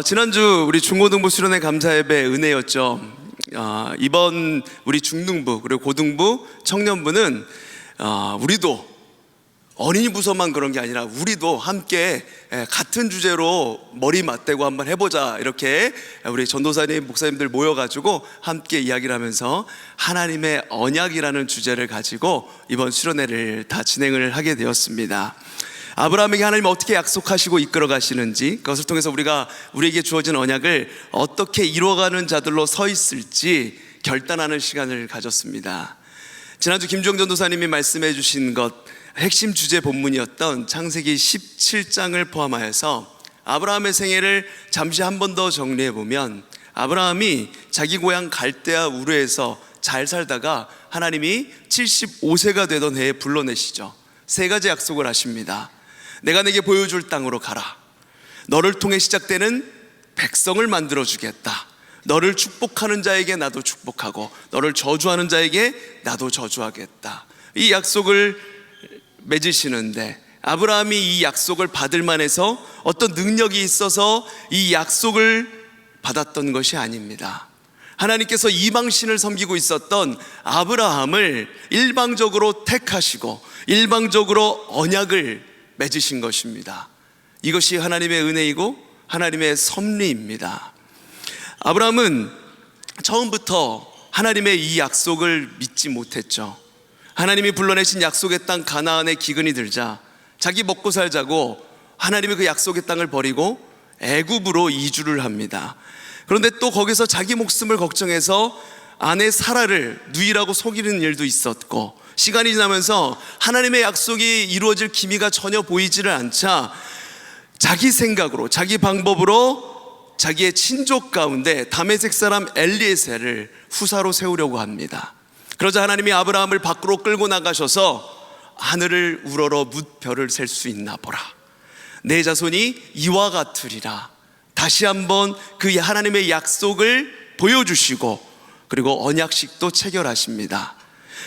지난주 우리 중고등부 수련회 감사 예배 은혜였죠. 이번 우리 중등부 그리고 고등부 청년부는 우리도 어린이 부서만 그런 게 아니라 우리도 함께 같은 주제로 머리 맞대고 한번 해보자, 이렇게 우리 전도사님 목사님들 모여가지고 함께 이야기를 하면서 하나님의 언약이라는 주제를 가지고 이번 수련회를 다 진행을 하게 되었습니다. 아브라함에게 하나님 어떻게 약속하시고 이끌어 가시는지, 그것을 통해서 우리에게 주어진 언약을 어떻게 이루어가는 자들로 서 있을지 결단하는 시간을 가졌습니다. 지난주 김주영 전도사님이 말씀해 주신 것, 핵심 주제 본문이었던 창세기 17장을 포함하여서 아브라함의 생애를 잠시 한 번 더 정리해 보면, 아브라함이 자기 고향 갈대아 우르에서 잘 살다가 하나님이 75세가 되던 해에 불러내시죠. 세 가지 약속을 하십니다. 내가 내게 보여줄 땅으로 가라. 너를 통해 시작되는 백성을 만들어 주겠다. 너를 축복하는 자에게 나도 축복하고 너를 저주하는 자에게 나도 저주하겠다. 이 약속을 맺으시는데, 아브라함이 이 약속을 받을 만해서 어떤 능력이 있어서 이 약속을 받았던 것이 아닙니다. 하나님께서 이방신을 섬기고 있었던 아브라함을 일방적으로 택하시고 일방적으로 언약을 맺으신 것입니다. 이것이 하나님의 은혜이고 하나님의 섭리입니다. 아브라함은 처음부터 하나님의 이 약속을 믿지 못했죠. 하나님이 불러내신 약속의 땅 가나안에 기근이 들자 자기 먹고 살자고 하나님이 그 약속의 땅을 버리고 애굽으로 이주를 합니다. 그런데 또 거기서 자기 목숨을 걱정해서 아내 사라를 누이라고 속이는 일도 있었고, 시간이 지나면서 하나님의 약속이 이루어질 기미가 전혀 보이지를 않자 자기 생각으로, 자기 방법으로 자기의 친족 가운데 다메섹 사람 엘리에셀을 후사로 세우려고 합니다. 그러자 하나님이 아브라함을 밖으로 끌고 나가셔서 하늘을 우러러 뭇별을 셀 수 있나 보라. 내 자손이 이와 같으리라. 다시 한번 그 하나님의 약속을 보여주시고, 그리고 언약식도 체결하십니다.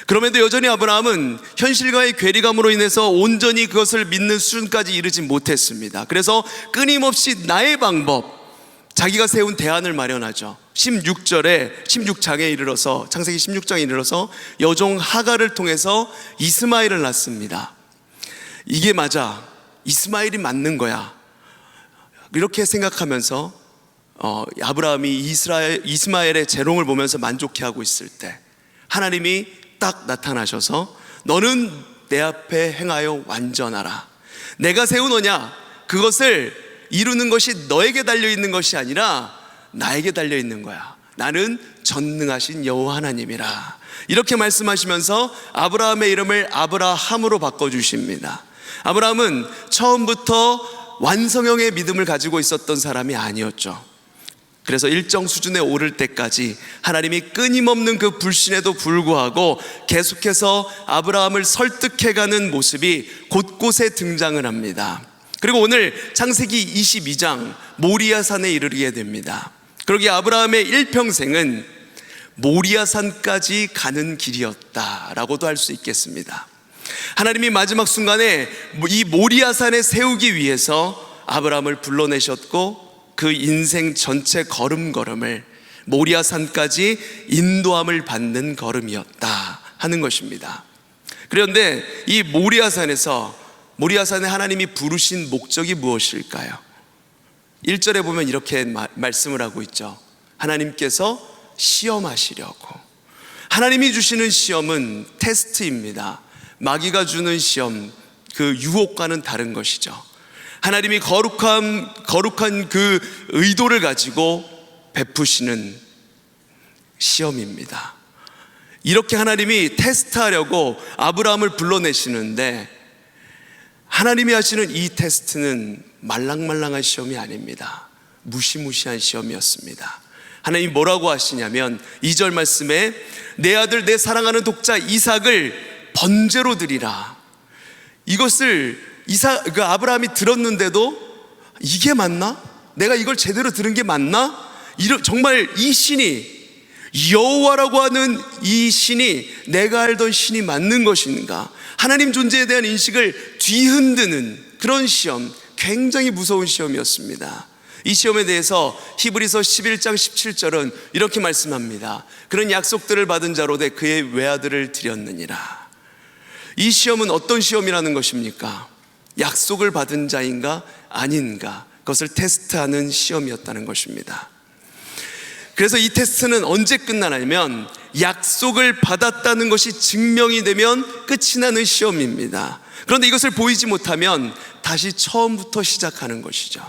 그럼에도 여전히 아브라함은 현실과의 괴리감으로 인해서 온전히 그것을 믿는 수준까지 이르지 못했습니다. 그래서 끊임없이 나의 방법, 자기가 세운 대안을 마련하죠. 16장에 이르러서, 창세기 16장에 이르러서 여종 하갈을 통해서 이스마엘을 낳습니다. 이게 맞아, 이스마엘이 맞는 거야, 이렇게 생각하면서 아브라함이 이스마엘의 재롱을 보면서 만족해하고 있을 때 하나님이 딱 나타나셔서 너는 내 앞에 행하여 완전하라. 내가 세운 언약, 그것을 이루는 것이 너에게 달려있는 것이 아니라 나에게 달려있는 거야. 나는 전능하신 여호와 하나님이라. 이렇게 말씀하시면서 아브라함의 이름을 아브라함으로 바꿔주십니다. 아브라함은 처음부터 완성형의 믿음을 가지고 있었던 사람이 아니었죠. 그래서 일정 수준에 오를 때까지 하나님이 끊임없는 그 불신에도 불구하고 계속해서 아브라함을 설득해가는 모습이 곳곳에 등장을 합니다. 그리고 오늘 창세기 22장 모리아산에 이르게 됩니다. 그러기에 아브라함의 일평생은 모리아산까지 가는 길이었다라고도 할 수 있겠습니다. 하나님이 마지막 순간에 이 모리아산에 세우기 위해서 아브라함을 불러내셨고, 그 인생 전체 걸음걸음을 모리아산까지 인도함을 받는 걸음이었다 하는 것입니다. 그런데 이 모리아산에 하나님이 부르신 목적이 무엇일까요? 1절에 보면 이렇게 말씀을 하고 있죠. 하나님께서 시험하시려고. 하나님이 주시는 시험은 테스트입니다. 마귀가 주는 시험, 그 유혹과는 다른 것이죠. 하나님이 거룩한 그 의도를 가지고 베푸시는 시험입니다. 이렇게 하나님이 테스트하려고 아브라함을 불러내시는데, 하나님이 하시는 이 테스트는 말랑말랑한 시험이 아닙니다. 무시무시한 시험이었습니다. 하나님이 뭐라고 하시냐면 2절 말씀에 내 아들 내 사랑하는 독자 이삭을 번제로 드리라. 이것을 아브라함이 들었는데도 이게 맞나? 내가 이걸 제대로 들은 게 맞나? 정말 이 신이, 여호와라고 하는 이 신이 내가 알던 신이 맞는 것인가? 하나님 존재에 대한 인식을 뒤흔드는 그런 시험, 굉장히 무서운 시험이었습니다. 이 시험에 대해서 히브리서 11장 17절은 이렇게 말씀합니다. 그런 약속들을 받은 자로 돼 그의 외아들을 드렸느니라. 이 시험은 어떤 시험이라는 것입니까? 약속을 받은 자인가 아닌가, 그것을 테스트하는 시험이었다는 것입니다. 그래서 이 테스트는 언제 끝나냐면 약속을 받았다는 것이 증명이 되면 끝이 나는 시험입니다. 그런데 이것을 보이지 못하면 다시 처음부터 시작하는 것이죠.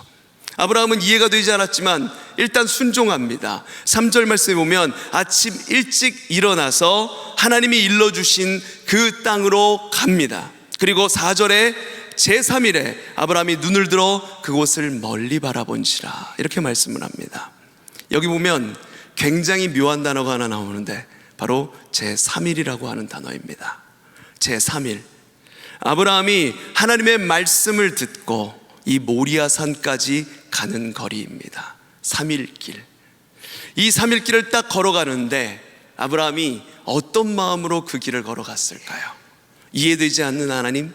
아브라함은 이해가 되지 않았지만 일단 순종합니다. 3절 말씀에 보면 아침 일찍 일어나서 하나님이 일러주신 그 땅으로 갑니다. 그리고 4절에 제3일에 아브라함이 눈을 들어 그곳을 멀리 바라본지라, 이렇게 말씀을 합니다. 여기 보면 굉장히 묘한 단어가 하나 나오는데 바로 제3일이라고 하는 단어입니다. 제3일, 아브라함이 하나님의 말씀을 듣고 이 모리아 산까지 가는 거리입니다. 3일길. 이 3일길을 딱 걸어가는데 아브라함이 어떤 마음으로 그 길을 걸어갔을까요? 이해되지 않는 하나님,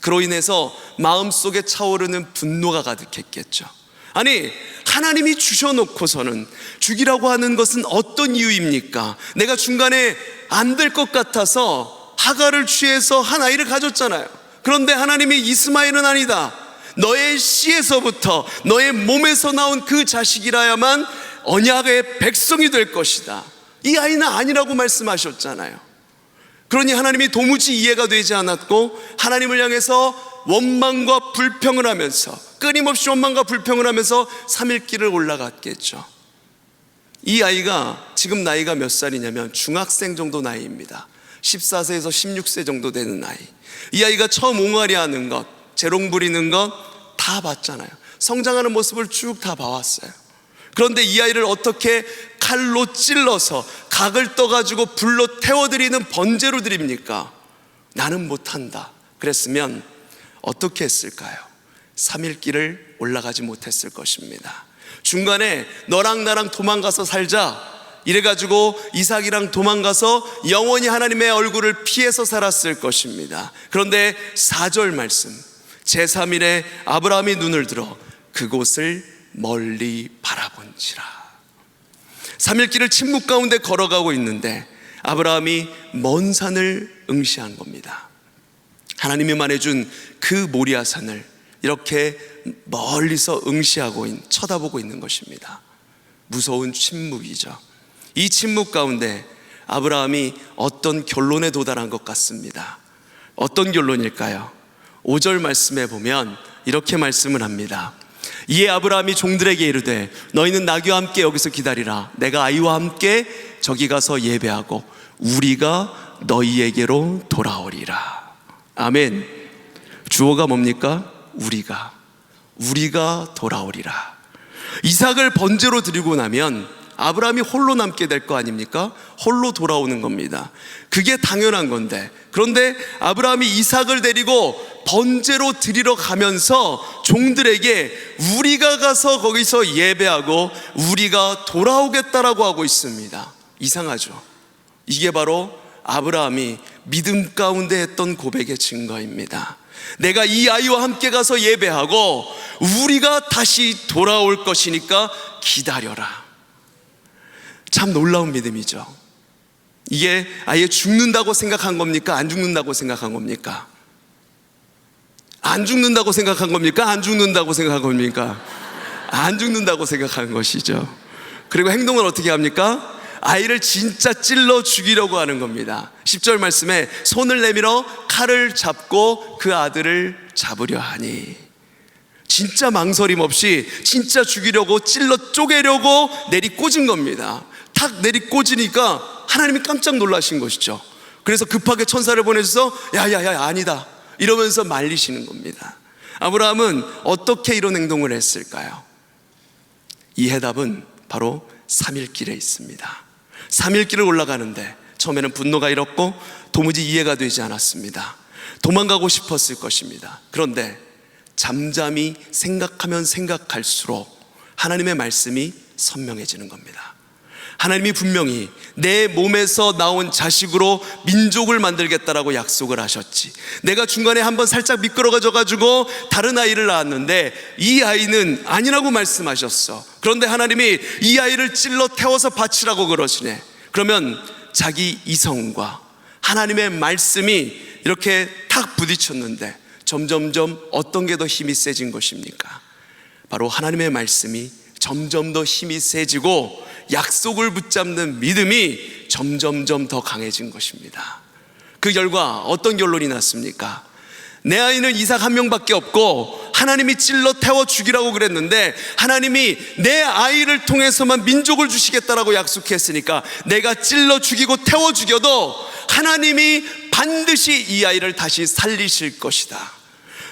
그로 인해서 마음속에 차오르는 분노가 가득했겠죠. 아니, 하나님이 주셔놓고서는 죽이라고 하는 것은 어떤 이유입니까? 내가 중간에 안 될 것 같아서 하갈을 취해서 한 아이를 가졌잖아요. 그런데 하나님이 이스마엘은 아니다, 너의 씨에서부터 너의 몸에서 나온 그 자식이라야만 언약의 백성이 될 것이다, 이 아이는 아니라고 말씀하셨잖아요. 그러니 하나님이 도무지 이해가 되지 않았고 하나님을 향해서 원망과 불평을 하면서, 끊임없이 원망과 불평을 하면서 3일길을 올라갔겠죠. 이 아이가 지금 나이가 몇 살이냐면 중학생 정도 나이입니다. 14세에서 16세 정도 되는 나이. 이 아이가 처음 옹알이 하는 것, 재롱 부리는 것 다 봤잖아요. 성장하는 모습을 쭉 다 봐왔어요. 그런데 이 아이를 어떻게 칼로 찔러서 각을 떠가지고 불로 태워드리는 번제로 드립니까? 나는 못한다 그랬으면 어떻게 했을까요? 3일길을 올라가지 못했을 것입니다. 중간에 너랑 나랑 도망가서 살자 이래가지고 이삭이랑 도망가서 영원히 하나님의 얼굴을 피해서 살았을 것입니다. 그런데 4절 말씀, 제3일에 아브라함이 눈을 들어 그곳을 멀리 바라본지라. 3일길을 침묵 가운데 걸어가고 있는데 아브라함이 먼 산을 응시한 겁니다. 하나님이 말해준 그 모리아 산을 이렇게 멀리서 응시하고 쳐다보고 있는 것입니다. 무서운 침묵이죠. 이 침묵 가운데 아브라함이 어떤 결론에 도달한 것 같습니다. 어떤 결론일까요? 5절 말씀에 보면 이렇게 말씀을 합니다. 이에 아브라함이 종들에게 이르되 너희는 나귀와 함께 여기서 기다리라. 내가 아이와 함께 저기 가서 예배하고 우리가 너희에게로 돌아오리라. 아멘. 주어가 뭡니까? 우리가 돌아오리라. 이삭을 번제로 드리고 나면 아브라함이 홀로 남게 될 거 아닙니까? 홀로 돌아오는 겁니다. 그게 당연한 건데, 그런데 아브라함이 이삭을 데리고 번제로 드리러 가면서 종들에게 우리가 가서 거기서 예배하고 우리가 돌아오겠다라고 하고 있습니다. 이상하죠? 이게 바로 아브라함이 믿음 가운데 했던 고백의 증거입니다. 내가 이 아이와 함께 가서 예배하고 우리가 다시 돌아올 것이니까 기다려라. 참 놀라운 믿음이죠. 이게 아예 죽는다고 생각한 겁니까? 안 죽는다고 생각한 겁니까? 안 죽는다고 생각한 겁니까? 안 죽는다고 생각한 겁니까? 안 죽는다고 생각한 것이죠. 그리고 행동을 어떻게 합니까? 아이를 진짜 찔러 죽이려고 하는 겁니다. 10절 말씀에 손을 내밀어 칼을 잡고 그 아들을 잡으려 하니, 진짜 망설임 없이 진짜 죽이려고 찔러 쪼개려고 내리꽂은 겁니다. 탁 내리꽂으니까 하나님이 깜짝 놀라신 것이죠. 그래서 급하게 천사를 보내셔서 야야야 아니다 이러면서 말리시는 겁니다. 아브라함은 어떻게 이런 행동을 했을까요? 이 해답은 바로 3일길에 있습니다. 3일길을 올라가는데 처음에는 분노가 일었고 도무지 이해가 되지 않았습니다. 도망가고 싶었을 것입니다. 그런데 잠잠히 생각하면 생각할수록 하나님의 말씀이 선명해지는 겁니다. 하나님이 분명히 내 몸에서 나온 자식으로 민족을 만들겠다라고 약속을 하셨지. 내가 중간에 한번 살짝 미끄러져 가지고 다른 아이를 낳았는데 이 아이는 아니라고 말씀하셨어. 그런데 하나님이 이 아이를 찔러 태워서 바치라고 그러시네. 그러면 자기 이성과 하나님의 말씀이 이렇게 탁 부딪혔는데 점점점 어떤 게 더 힘이 세진 것입니까? 바로 하나님의 말씀이 점점 더 힘이 세지고 약속을 붙잡는 믿음이 점점점 더 강해진 것입니다. 그 결과 어떤 결론이 났습니까? 내 아이는 이삭 한 명밖에 없고 하나님이 찔러 태워 죽이라고 그랬는데 하나님이 내 아이를 통해서만 민족을 주시겠다라고 약속했으니까 내가 찔러 죽이고 태워 죽여도 하나님이 반드시 이 아이를 다시 살리실 것이다.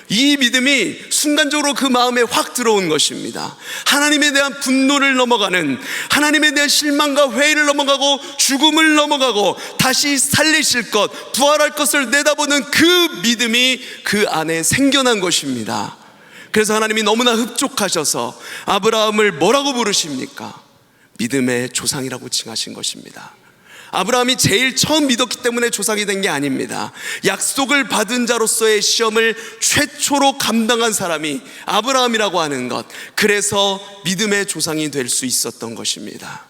이 믿음이 순간적으로 그 마음에 확 들어온 것입니다. 하나님에 대한 분노를 넘어가는, 하나님에 대한 실망과 회의를 넘어가고 죽음을 넘어가고 다시 살리실 것, 부활할 것을 내다보는 그 믿음이 그 안에 생겨난 것입니다. 그래서 하나님이 너무나 흡족하셔서 아브라함을 뭐라고 부르십니까? 믿음의 조상이라고 칭하신 것입니다. 아브라함이 제일 처음 믿었기 때문에 조상이 된 게 아닙니다. 약속을 받은 자로서의 시험을 최초로 감당한 사람이 아브라함이라고 하는 것, 그래서 믿음의 조상이 될 수 있었던 것입니다.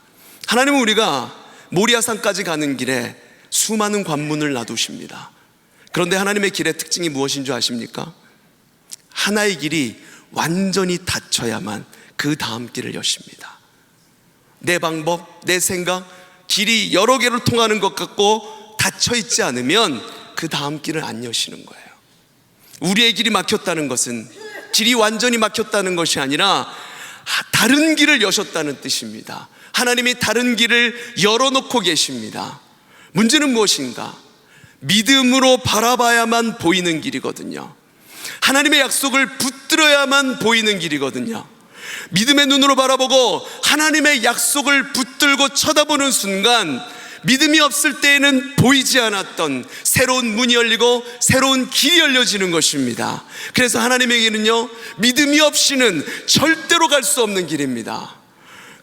하나님은 우리가 모리아산까지 가는 길에 수많은 관문을 놔두십니다. 그런데 하나님의 길의 특징이 무엇인 줄 아십니까? 하나의 길이 완전히 닫혀야만 그 다음 길을 여십니다. 내 방법, 내 생각, 길이 여러 개로 통하는 것 같고 닫혀 있지 않으면 그 다음 길을 안 여시는 거예요. 우리의 길이 막혔다는 것은 길이 완전히 막혔다는 것이 아니라 다른 길을 여셨다는 뜻입니다. 하나님이 다른 길을 열어놓고 계십니다. 문제는 무엇인가? 믿음으로 바라봐야만 보이는 길이거든요. 하나님의 약속을 붙들어야만 보이는 길이거든요. 믿음의 눈으로 바라보고 하나님의 약속을 붙들고 쳐다보는 순간 믿음이 없을 때에는 보이지 않았던 새로운 문이 열리고 새로운 길이 열려지는 것입니다. 그래서 하나님에게는요, 믿음이 없이는 절대로 갈 수 없는 길입니다.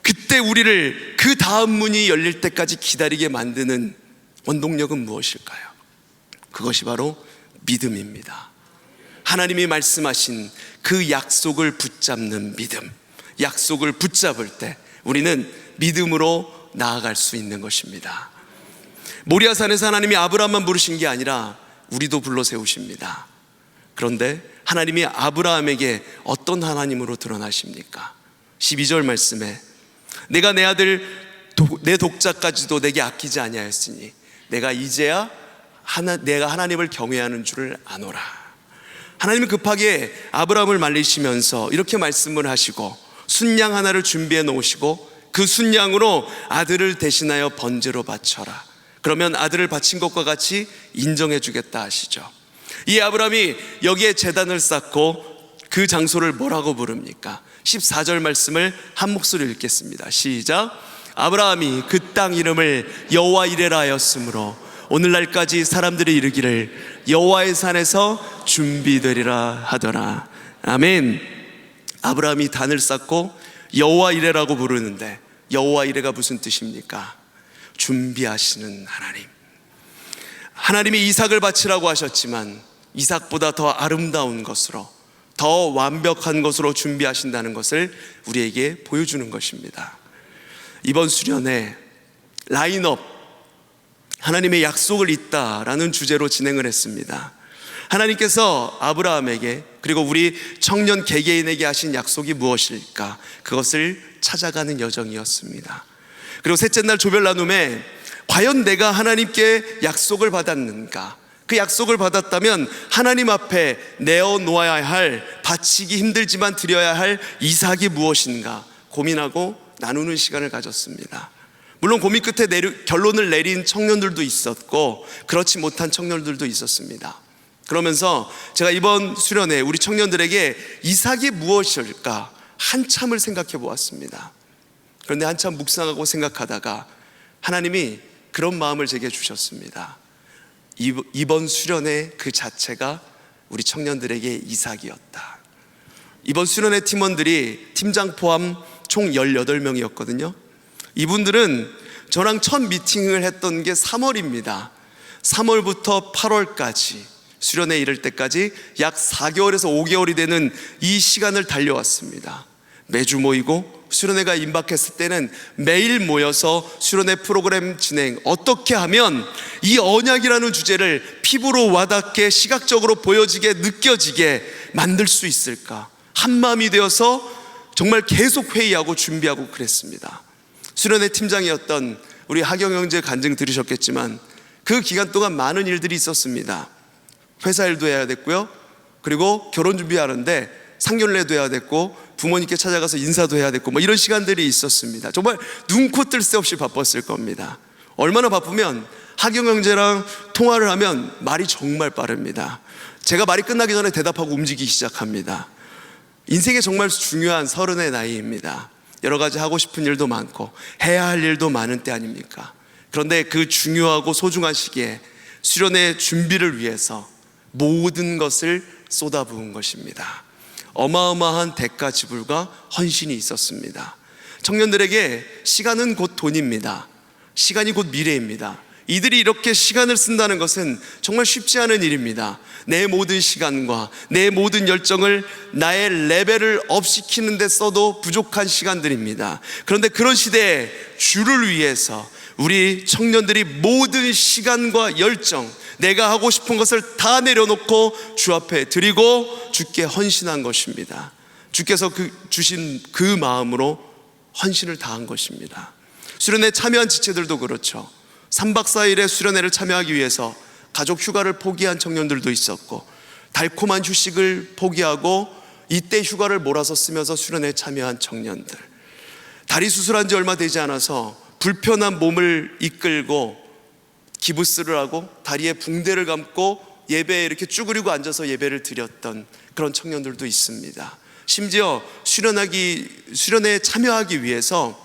그때 우리를 그 다음 문이 열릴 때까지 기다리게 만드는 원동력은 무엇일까요? 그것이 바로 믿음입니다. 하나님이 말씀하신 그 약속을 붙잡는 믿음, 약속을 붙잡을 때 우리는 믿음으로 나아갈 수 있는 것입니다. 모리아산에서 하나님이 아브라함만 부르신 게 아니라 우리도 불러 세우십니다. 그런데 하나님이 아브라함에게 어떤 하나님으로 드러나십니까? 12절 말씀에 내가 내 아들 내 독자까지도 내게 아끼지 아니하였으니 내가 이제야 내가 하나님을 경외하는 줄을 아노라. 하나님은 급하게 아브라함을 말리시면서 이렇게 말씀을 하시고 순양 하나를 준비해 놓으시고 그 순양으로 아들을 대신하여 번제로 바쳐라. 그러면 아들을 바친 것과 같이 인정해 주겠다 하시죠. 이 아브라함이 여기에 제단을 쌓고 그 장소를 뭐라고 부릅니까? 14절 말씀을 한 목소리로 읽겠습니다. 시작. 아브라함이 그 땅 이름을 여호와 이레라 하였으므로 오늘날까지 사람들이 이르기를 여호와의 산에서 준비되리라 하더라. 아멘. 아브라함이 단을 쌓고 여호와 이레라고 부르는데 여호와 이레가 무슨 뜻입니까? 준비하시는 하나님. 하나님이 이삭을 바치라고 하셨지만 이삭보다 더 아름다운 것으로, 더 완벽한 것으로 준비하신다는 것을 우리에게 보여주는 것입니다. 이번 수련회 라인업 하나님의 약속을 잇다라는 주제로 진행을 했습니다. 하나님께서 아브라함에게 그리고 우리 청년 개개인에게 하신 약속이 무엇일까? 그것을 찾아가는 여정이었습니다. 그리고 셋째 날 조별 나눔에 과연 내가 하나님께 약속을 받았는가? 그 약속을 받았다면 하나님 앞에 내어놓아야 할, 바치기 힘들지만 드려야 할 이삭이 무엇인가 고민하고 나누는 시간을 가졌습니다. 물론 고민 끝에 결론을 내린 청년들도 있었고 그렇지 못한 청년들도 있었습니다. 그러면서 제가 이번 수련회 우리 청년들에게 이삭이 무엇일까 한참을 생각해 보았습니다. 그런데 한참 묵상하고 생각하다가 하나님이 그런 마음을 제게 주셨습니다. 이번 수련회 그 자체가 우리 청년들에게 이삭이었다. 이번 수련회 팀원들이 팀장 포함 총 18명이었거든요. 이분들은 저랑 첫 미팅을 했던 게 3월입니다. 3월부터 8월까지 수련회 이를 때까지 약 4개월에서 5개월이 되는 이 시간을 달려왔습니다. 매주 모이고 수련회가 임박했을 때는 매일 모여서 수련회 프로그램 진행, 어떻게 하면 이 언약이라는 주제를 피부로 와닿게 시각적으로 보여지게 느껴지게 만들 수 있을까, 한마음이 되어서 정말 계속 회의하고 준비하고 그랬습니다. 수련회 팀장이었던 우리 하경 형제 간증 들으셨겠지만 그 기간 동안 많은 일들이 있었습니다. 회사 일도 해야 됐고요, 그리고 결혼 준비하는데 상견례도 해야 됐고, 부모님께 찾아가서 인사도 해야 됐고, 뭐 이런 시간들이 있었습니다. 정말 눈코 뜰 새 없이 바빴을 겁니다. 얼마나 바쁘면 하경 형제랑 통화를 하면 말이 정말 빠릅니다. 제가 말이 끝나기 전에 대답하고 움직이기 시작합니다. 인생에 정말 중요한 30의 나이입니다. 여러 가지 하고 싶은 일도 많고 해야 할 일도 많은 때 아닙니까? 그런데 그 중요하고 소중한 시기에 수련회 준비를 위해서 모든 것을 쏟아부은 것입니다. 어마어마한 대가 지불과 헌신이 있었습니다. 청년들에게 시간은 곧 돈입니다. 시간이 곧 미래입니다. 이들이 이렇게 시간을 쓴다는 것은 정말 쉽지 않은 일입니다. 내 모든 시간과 내 모든 열정을 나의 레벨을 업시키는 데 써도 부족한 시간들입니다. 그런데 그런 시대에 주를 위해서 우리 청년들이 모든 시간과 열정, 내가 하고 싶은 것을 다 내려놓고 주 앞에 드리고 주께 헌신한 것입니다. 주께서 주신 그 마음으로 헌신을 다한 것입니다. 수련회 참여한 지체들도 그렇죠. 3박 4일의 수련회를 참여하기 위해서 가족 휴가를 포기한 청년들도 있었고, 달콤한 휴식을 포기하고 이때 휴가를 몰아서 쓰면서 수련회에 참여한 청년들, 다리 수술한 지 얼마 되지 않아서 불편한 몸을 이끌고 기부스를 하고 다리에 붕대를 감고 예배에 이렇게 쭈그리고 앉아서 예배를 드렸던 그런 청년들도 있습니다. 심지어 수련회에 참여하기 위해서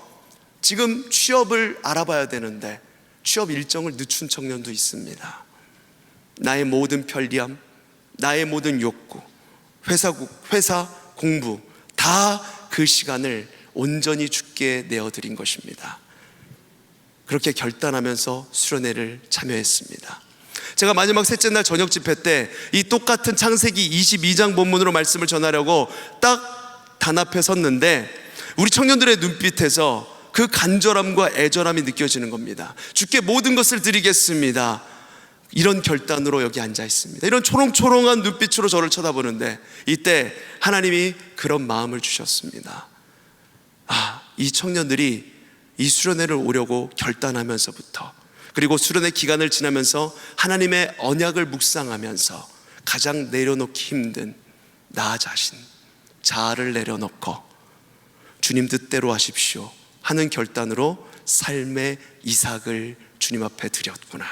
지금 취업을 알아봐야 되는데 취업 일정을 늦춘 청년도 있습니다. 나의 모든 편리함, 나의 모든 욕구, 회사 공부 다 그 시간을 온전히 주께 내어드린 것입니다. 그렇게 결단하면서 수련회를 참여했습니다. 제가 마지막 셋째 날 저녁 집회 때 이 똑같은 창세기 22장 본문으로 말씀을 전하려고 딱 단합해 섰는데 우리 청년들의 눈빛에서 그 간절함과 애절함이 느껴지는 겁니다. 주께 모든 것을 드리겠습니다, 이런 결단으로 여기 앉아 있습니다. 이런 초롱초롱한 눈빛으로 저를 쳐다보는데 이때 하나님이 그런 마음을 주셨습니다. 이 청년들이 이 수련회를 오려고 결단하면서부터, 그리고 수련회 기간을 지나면서 하나님의 언약을 묵상하면서 가장 내려놓기 힘든 나 자신, 자아를 내려놓고 주님 뜻대로 하십시오 하는 결단으로 삶의 이삭을 주님 앞에 드렸구나,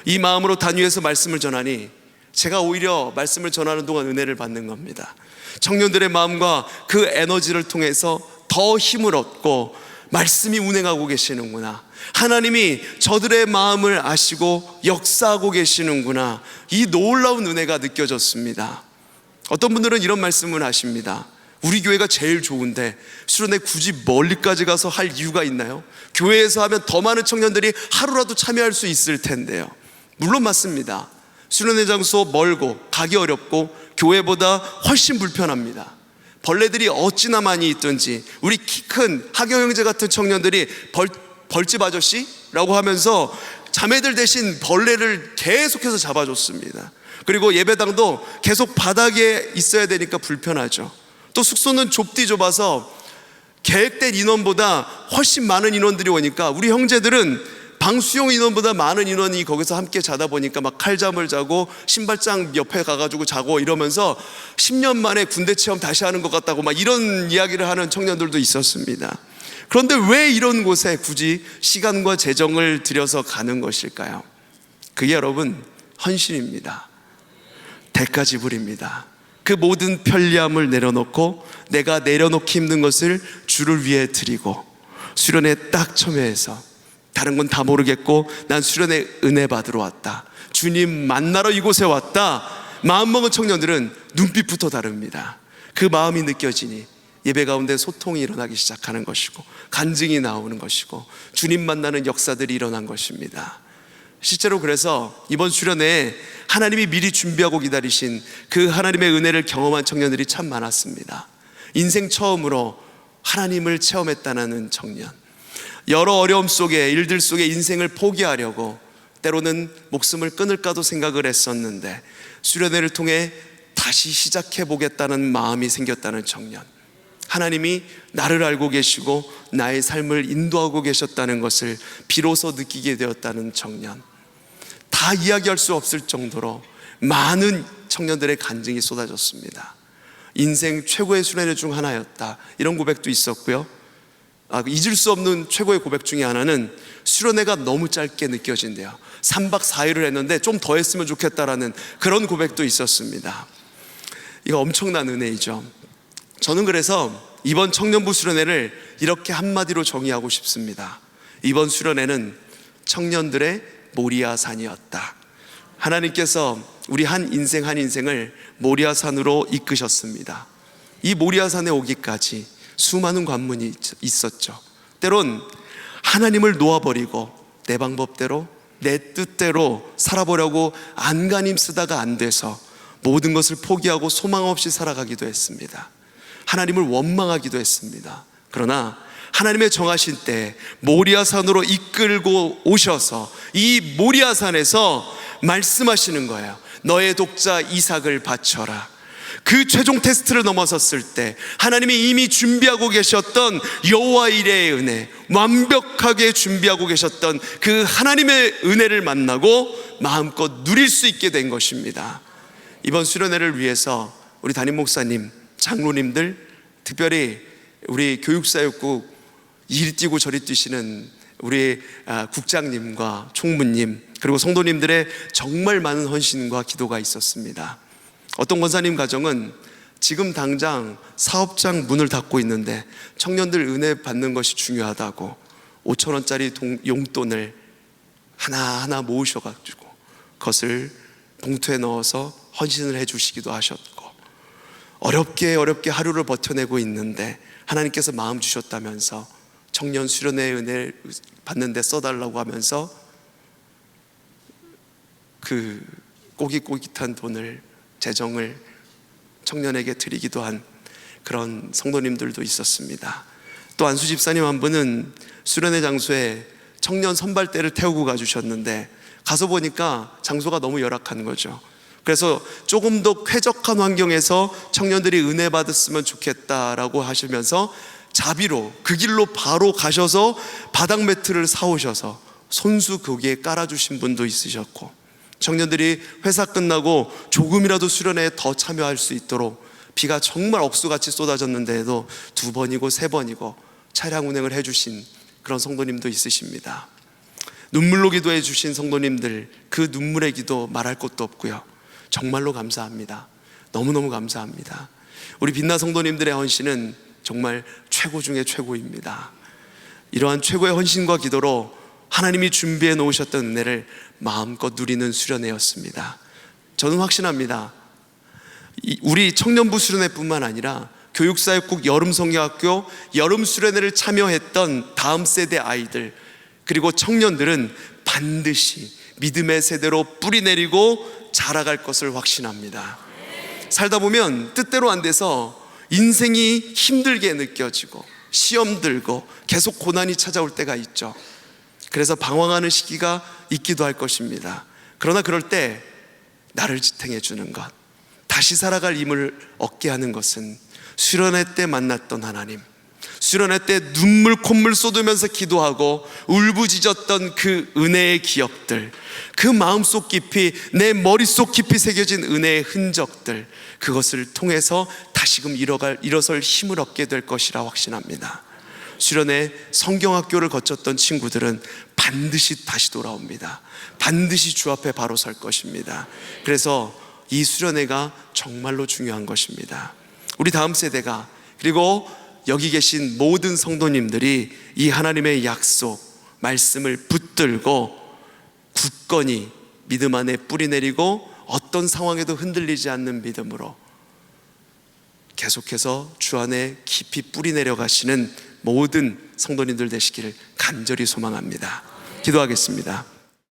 이 마음으로 단위에서 말씀을 전하니 제가 오히려 말씀을 전하는 동안 은혜를 받는 겁니다. 청년들의 마음과 그 에너지를 통해서 더 힘을 얻고 말씀이 운행하고 계시는구나, 하나님이 저들의 마음을 아시고 역사하고 계시는구나, 이 놀라운 은혜가 느껴졌습니다. 어떤 분들은 이런 말씀을 하십니다. 우리 교회가 제일 좋은데 수련회 굳이 멀리까지 가서 할 이유가 있나요? 교회에서 하면 더 많은 청년들이 하루라도 참여할 수 있을 텐데요. 물론 맞습니다. 수련회 장소 멀고 가기 어렵고 교회보다 훨씬 불편합니다. 벌레들이 어찌나 많이 있든지 우리 키 큰 하경 형제 같은 청년들이 벌집 아저씨라고 하면서 자매들 대신 벌레를 계속해서 잡아줬습니다. 그리고 예배당도 계속 바닥에 있어야 되니까 불편하죠. 또 숙소는 좁아서 계획된 인원보다 훨씬 많은 인원들이 오니까 우리 형제들은 방 수용 인원보다 많은 인원이 거기서 함께 자다 보니까 막 칼잠을 자고 신발장 옆에 가가지고 자고 이러면서 10년 만에 군대 체험 다시 하는 것 같다고 막 이런 이야기를 하는 청년들도 있었습니다. 그런데 왜 이런 곳에 굳이 시간과 재정을 들여서 가는 것일까요? 그게 여러분 헌신입니다. 대가 지불입니다. 그 모든 편리함을 내려놓고 내가 내려놓기 힘든 것을 주를 위해 드리고 수련회에 딱 참여해서 다른 건 다 모르겠고 난 수련회 은혜 받으러 왔다, 주님 만나러 이곳에 왔다, 마음먹은 청년들은 눈빛부터 다릅니다. 그 마음이 느껴지니 예배 가운데 소통이 일어나기 시작하는 것이고, 간증이 나오는 것이고, 주님 만나는 역사들이 일어난 것입니다. 실제로 그래서 이번 수련회에 하나님이 미리 준비하고 기다리신 그 하나님의 은혜를 경험한 청년들이 참 많았습니다. 인생 처음으로 하나님을 체험했다는 청년, 여러 어려움 속에, 일들 속에 인생을 포기하려고 때로는 목숨을 끊을까도 생각을 했었는데 수련회를 통해 다시 시작해보겠다는 마음이 생겼다는 청년, 하나님이 나를 알고 계시고 나의 삶을 인도하고 계셨다는 것을 비로소 느끼게 되었다는 청년, 다 이야기할 수 없을 정도로 많은 청년들의 간증이 쏟아졌습니다. 인생 최고의 수련회 중 하나였다, 이런 고백도 있었고요. 잊을 수 없는 최고의 고백 중에 하나는 수련회가 너무 짧게 느껴진대요. 3박 4일을 했는데 좀 더 했으면 좋겠다라는 그런 고백도 있었습니다. 이거 엄청난 은혜이죠. 저는 그래서 이번 청년부 수련회를 이렇게 한마디로 정의하고 싶습니다. 이번 수련회는 청년들의 모리아산이었다. 하나님께서 우리 한 인생을 모리아산으로 이끄셨습니다. 이 모리아산에 오기까지 수많은 관문이 있었죠. 때론 하나님을 놓아버리고 내 방법대로, 내 뜻대로 살아보려고 안간힘 쓰다가 안 돼서 모든 것을 포기하고 소망 없이 살아가기도 했습니다. 하나님을 원망하기도 했습니다. 그러나 하나님의 정하신 때 모리아산으로 이끌고 오셔서 이 모리아산에서 말씀하시는 거예요. 너의 독자 이삭을 바쳐라. 그 최종 테스트를 넘어섰을 때 하나님이 이미 준비하고 계셨던 여호와 이레의 은혜, 완벽하게 준비하고 계셨던 그 하나님의 은혜를 만나고 마음껏 누릴 수 있게 된 것입니다. 이번 수련회를 위해서 우리 담임 목사님, 장로님들, 특별히 우리 교육사역국 이리 뛰고 저리 뛰시는 우리 국장님과 총무님, 그리고 성도님들의 정말 많은 헌신과 기도가 있었습니다. 어떤 권사님 가정은 지금 당장 사업장 문을 닫고 있는데 청년들 은혜 받는 것이 중요하다고 5,000원짜리 용돈을 하나하나 모으셔가지고 그것을 봉투에 넣어서 헌신을 해주시기도 하셨고, 어렵게 하루를 버텨내고 있는데 하나님께서 마음 주셨다면서 청년 수련회 은혜 받는 데 써달라고 하면서 그 꼬깃꼬깃한 돈을, 재정을 청년에게 드리기도 한 그런 성도님들도 있었습니다. 또 안수 집사님 한 분은 수련회 장소에 청년 선발대를 태우고 가주셨는데 가서 보니까 장소가 너무 열악한 거죠. 그래서 조금 더 쾌적한 환경에서 청년들이 은혜 받았으면 좋겠다라고 하시면서 자비로 그 길로 바로 가셔서 바닥 매트를 사오셔서 손수 거기에 깔아주신 분도 있으셨고, 청년들이 회사 끝나고 조금이라도 수련회에 더 참여할 수 있도록 비가 정말 억수같이 쏟아졌는데도 2번이고 3번이고 차량 운행을 해주신 그런 성도님도 있으십니다. 눈물로 기도해 주신 성도님들, 그 눈물의 기도 말할 것도 없고요. 정말로 감사합니다. 너무너무 감사합니다. 우리 빛나 성도님들의 헌신은 정말 최고 중에 최고입니다. 이러한 최고의 헌신과 기도로 하나님이 준비해 놓으셨던 은혜를 마음껏 누리는 수련회였습니다. 저는 확신합니다. 우리 청년부 수련회뿐만 아니라 교육사역국 여름성경학교 여름 수련회를 참여했던 다음 세대 아이들, 그리고 청년들은 반드시 믿음의 세대로 뿌리내리고 자라갈 것을 확신합니다. 살다 보면 뜻대로 안 돼서 인생이 힘들게 느껴지고 시험 들고 계속 고난이 찾아올 때가 있죠. 그래서 방황하는 시기가 있기도 할 것입니다. 그러나 그럴 때 나를 지탱해 주는 것, 다시 살아갈 힘을 얻게 하는 것은 수련회 때 만났던 하나님, 수련회 때 눈물 콧물 쏟으면서 기도하고 울부짖었던 그 은혜의 기억들, 그 마음속 깊이, 내 머릿속 깊이 새겨진 은혜의 흔적들, 그것을 통해서 다시금 일어설 힘을 얻게 될 것이라 확신합니다. 수련회 성경학교를 거쳤던 친구들은 반드시 다시 돌아옵니다. 반드시 주 앞에 바로 설 것입니다. 그래서 이 수련회가 정말로 중요한 것입니다. 우리 다음 세대가, 그리고 여기 계신 모든 성도님들이 이 하나님의 약속 말씀을 붙들고 굳건히 믿음 안에 뿌리 내리고 어떤 상황에도 흔들리지 않는 믿음으로 계속해서 주 안에 깊이 뿌리 내려 가시는 모든 성도님들 되시기를 간절히 소망합니다. 기도하겠습니다.